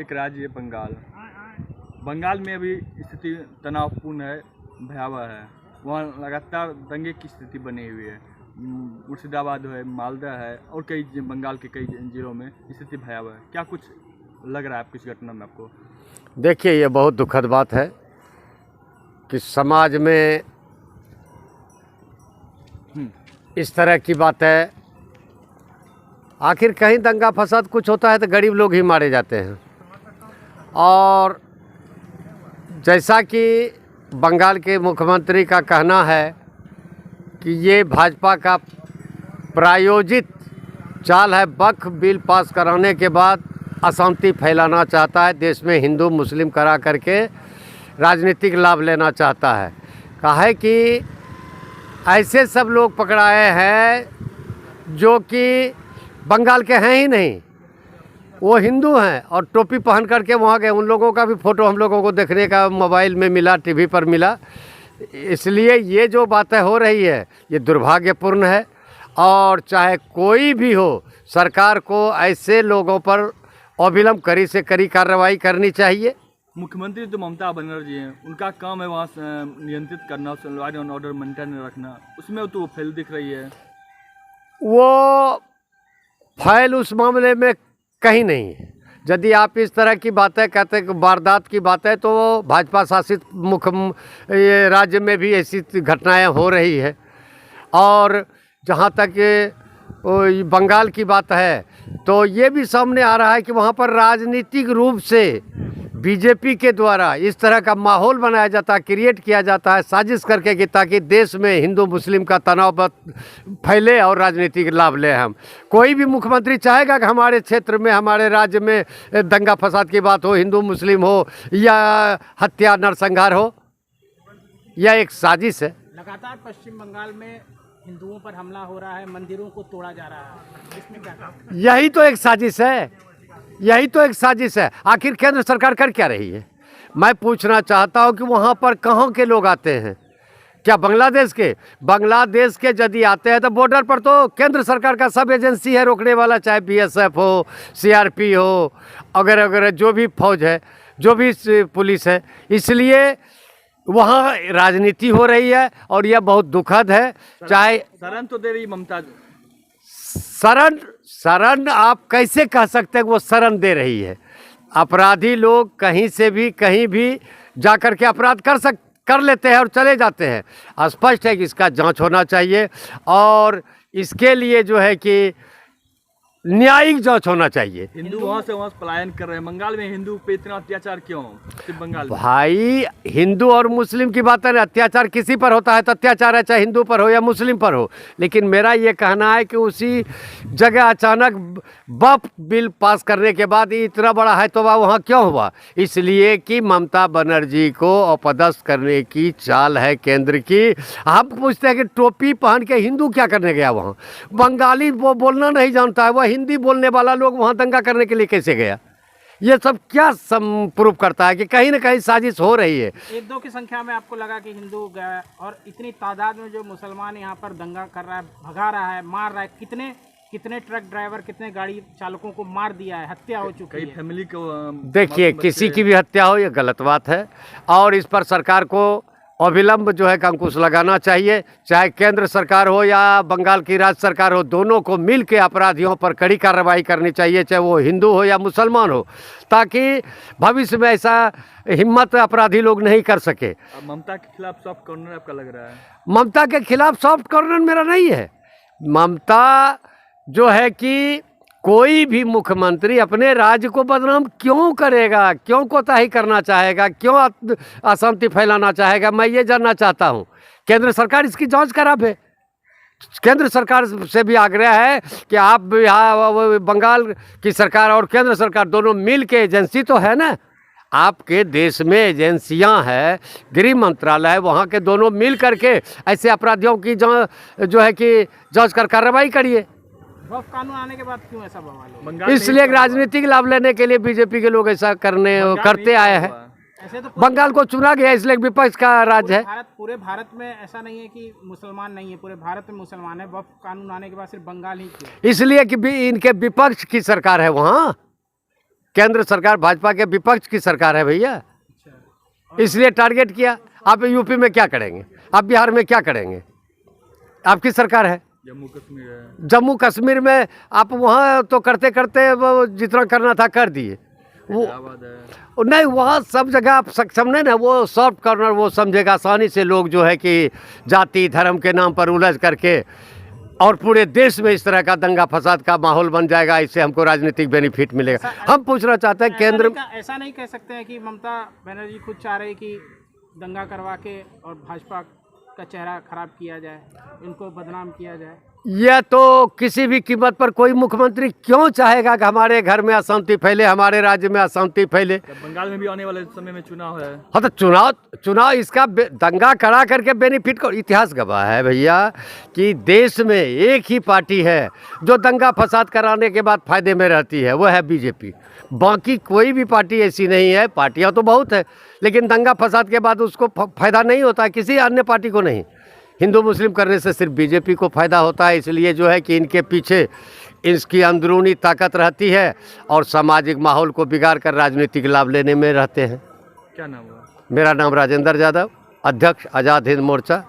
एक राज्य है बंगाल। बंगाल में अभी स्थिति तनावपूर्ण है, भयावह है। वहाँ लगातार दंगे की स्थिति बनी हुई है। मुर्शिदाबाद है, मालदा है और कई बंगाल के कई जिलों में स्थिति भयावह है। क्या कुछ लग रहा है आपको इस घटना में आपको? देखिए, ये बहुत दुखद बात है कि समाज में इस तरह की बात है। आखिर कहीं दंगा फसाद कुछ होता है तो गरीब लोग ही मारे जाते हैं। और जैसा कि बंगाल के मुख्यमंत्री का कहना है कि ये भाजपा का प्रायोजित चाल है, वक्फ बिल पास कराने के बाद अशांति फैलाना चाहता है, देश में हिंदू मुस्लिम करा करके राजनीतिक लाभ लेना चाहता है। कहा है कि ऐसे सब लोग पकड़ाए हैं जो कि बंगाल के हैं ही नहीं, वो हिंदू हैं और टोपी पहन करके वहाँ गए। उन लोगों का भी फ़ोटो हम लोगों को देखने का मोबाइल में मिला, टीवी पर मिला। इसलिए ये जो बातें हो रही है ये दुर्भाग्यपूर्ण है। और चाहे कोई भी हो, सरकार को ऐसे लोगों पर अविलंब कड़ी से कड़ी कार्रवाई करनी चाहिए। मुख्यमंत्री तो ममता बनर्जी हैं, उनका काम है वहाँ नियंत्रित करना, लॉ एंड ऑर्डर मेंटेन रखना। उसमें तो वो फेल दिख रही है। वो फैल उस मामले में कहीं नहीं है। यदि आप इस तरह की बातें कहते हैं, वारदात की बातें, तो भाजपा शासित ये राज्य में भी ऐसी घटनाएं हो रही है। और जहाँ तक बंगाल की बात है तो ये भी सामने आ रहा है कि वहाँ पर राजनीतिक रूप से बीजेपी के द्वारा इस तरह का माहौल बनाया जाता है, क्रिएट किया जाता है साजिश करके कि ताकि देश में हिंदू मुस्लिम का तनाव फैले और राजनीतिक लाभ ले हम। कोई भी मुख्यमंत्री चाहेगा कि हमारे क्षेत्र में, हमारे राज्य में दंगा फसाद की बात हो, हिंदू मुस्लिम हो या हत्या नरसंहार हो। यह एक साजिश है। लगातार पश्चिम बंगाल में हिंदुओं पर हमला हो रहा है, मंदिरों को तोड़ा जा रहा है, इसमें क्या कहा? यही तो एक साजिश है, यही तो एक साजिश है। आखिर केंद्र सरकार कर क्या रही है? मैं पूछना चाहता हूं कि वहां पर कहाँ के लोग आते हैं? क्या बांग्लादेश के? बांग्लादेश के यदि आते हैं तो बॉर्डर पर तो केंद्र सरकार का सब एजेंसी है रोकने वाला, चाहे बीएसएफ हो, सीआरपी हो, अगर जो भी फौज है, जो भी पुलिस है। इसलिए वहाँ राजनीति हो रही है और यह बहुत दुखद है। चाहे शरण तो दे रही ममता। शरण आप कैसे कह सकते हैं कि वो शरण दे रही है? अपराधी लोग कहीं से भी कहीं भी जा कर के अपराध कर लेते हैं और चले जाते हैं। स्पष्ट है कि इसका जांच होना चाहिए और इसके लिए जो है कि न्यायिक जांच होना चाहिए। हिंदू वहाँ से वहाँ पलायन कर रहे हैं। बंगाल में हिंदू पे इतना अत्याचार क्यों सिर्फ बंगाल में? भाई, हिंदू और मुस्लिम की बात है ना, अत्याचार किसी पर होता है तो अत्याचार है, चाहे हिंदू पर हो या मुस्लिम पर हो। लेकिन मेरा ये कहना है कि उसी जगह अचानक वक्फ बिल पास करने के बाद इतना बड़ा है तो वहाँ क्यों हुआ? इसलिए कि ममता बनर्जी को अपदस्थ करने की चाल है केंद्र की। हम पूछते हैं कि टोपी पहन के हिंदू क्या करने गया वहाँ? बंगाली वो बोलना नहीं जानता है, वह हिंदी बोलने वाला लोग वहाँ दंगा करने के लिए कैसे गया? ये सब क्या प्रूव करता है कि कहीं ना कहीं साजिश हो रही है। एक दो की संख्या में आपको लगा कि हिंदू गए और इतनी तादाद में जो मुसलमान यहाँ पर दंगा कर रहा है, भगा रहा है, मार रहा है, कितने ट्रक ड्राइवर, कितने गाड़ी चालकों को मार दिया है, हत्या हो चुकी है। कई फैमिली को देखिए, किसी की भी हत्या हो ये गलत बात है और इस पर सरकार को अविलंब जो है अंकुश लगाना चाहिए। चाहे केंद्र सरकार हो या बंगाल की राज्य सरकार हो, दोनों को मिल के अपराधियों पर कड़ी कार्रवाई करनी चाहिए, चाहे वो हिंदू हो या मुसलमान हो, ताकि भविष्य में ऐसा हिम्मत अपराधी लोग नहीं कर सके। ममता के खिलाफ सॉफ्ट कॉर्नर आपका लग रहा है? ममता के खिलाफ सॉफ्ट कॉर्नर मेरा नहीं है। ममता जो है कि कोई भी मुख्यमंत्री अपने राज्य को बदनाम क्यों करेगा, क्यों कोताही करना चाहेगा, क्यों अशांति फैलाना चाहेगा? मैं ये जानना चाहता हूँ। केंद्र सरकार इसकी जांच करावे। केंद्र सरकार से भी आग्रह है कि आप यहाँ बंगाल की सरकार और केंद्र सरकार दोनों मिल के, एजेंसी तो है ना, आपके देश में एजेंसियां हैं, गृह मंत्रालय है, वहाँ के दोनों मिल करके ऐसे अपराधियों की जो है कि जांच कर कार्रवाई करिए। वक्फ कानून आने के बाद क्यों ऐसा बवाल? इसलिए राजनीतिक लाभ लेने के लिए बीजेपी के लोग ऐसा करते आए हैं। ऐसे तो बंगाल को चुना गया इसलिए विपक्ष का राज है। पूरे भारत में ऐसा नहीं है कि मुसलमान नहीं है, पूरे भारत में मुसलमान है। वक्फ कानून आने के बाद सिर्फ बंगाल ही क्यों? इसलिए कि इनके विपक्ष की सरकार है वहाँ। केंद्र सरकार भाजपा के विपक्ष की सरकार है भैया, इसलिए टारगेट किया। आप यूपी में क्या करेंगे, आप बिहार में क्या करेंगे, आपकी सरकार है। जम्मू कश्मीर है, जम्मू कश्मीर में आप वहाँ तो करते करते वो जितना करना था कर दिए। वो हैदराबाद है, नहीं, वहाँ सब जगह आप सक्षम नहीं ना, वो सॉफ्ट कॉर्नर वो समझेगा आसानी से लोग जो है कि जाति धर्म के नाम पर उलझ करके, और पूरे देश में इस तरह का दंगा फसाद का माहौल बन जाएगा, इससे हमको राजनीतिक बेनिफिट मिलेगा। हम पूछना चाहते हैं केंद्र, ऐसा नहीं कह सकते हैं कि ममता बनर्जी खुद चाह रही कि दंगा करवा के और भाजपा का चेहरा खराब किया जाए, इनको बदनाम किया जाए। यह तो किसी भी कीमत पर कोई मुख्यमंत्री क्यों चाहेगा कि हमारे घर में अशांति फैले, हमारे राज्य में अशांति फैले। बंगाल में भी आने वाले समय में चुनाव है। हाँ, तो चुनाव इसका दंगा करा करके बेनिफिट को, इतिहास गवाह है भैया कि देश में एक ही पार्टी है जो दंगा फसाद कराने के बाद फायदे में रहती है, वो है बीजेपी। बाकी कोई भी पार्टी ऐसी नहीं है, पार्टियां तो बहुत है, लेकिन दंगा फसाद के बाद उसको फायदा नहीं होता, किसी अन्य पार्टी को नहीं। हिंदू मुस्लिम करने से सिर्फ बीजेपी को फ़ायदा होता है, इसलिए जो है कि इनके पीछे इसकी अंदरूनी ताकत रहती है और सामाजिक माहौल को बिगाड़ कर राजनीतिक लाभ लेने में रहते हैं। क्या नाम हुआ? मेरा नाम राजेंद्र यादव, अध्यक्ष आज़ाद हिंद मोर्चा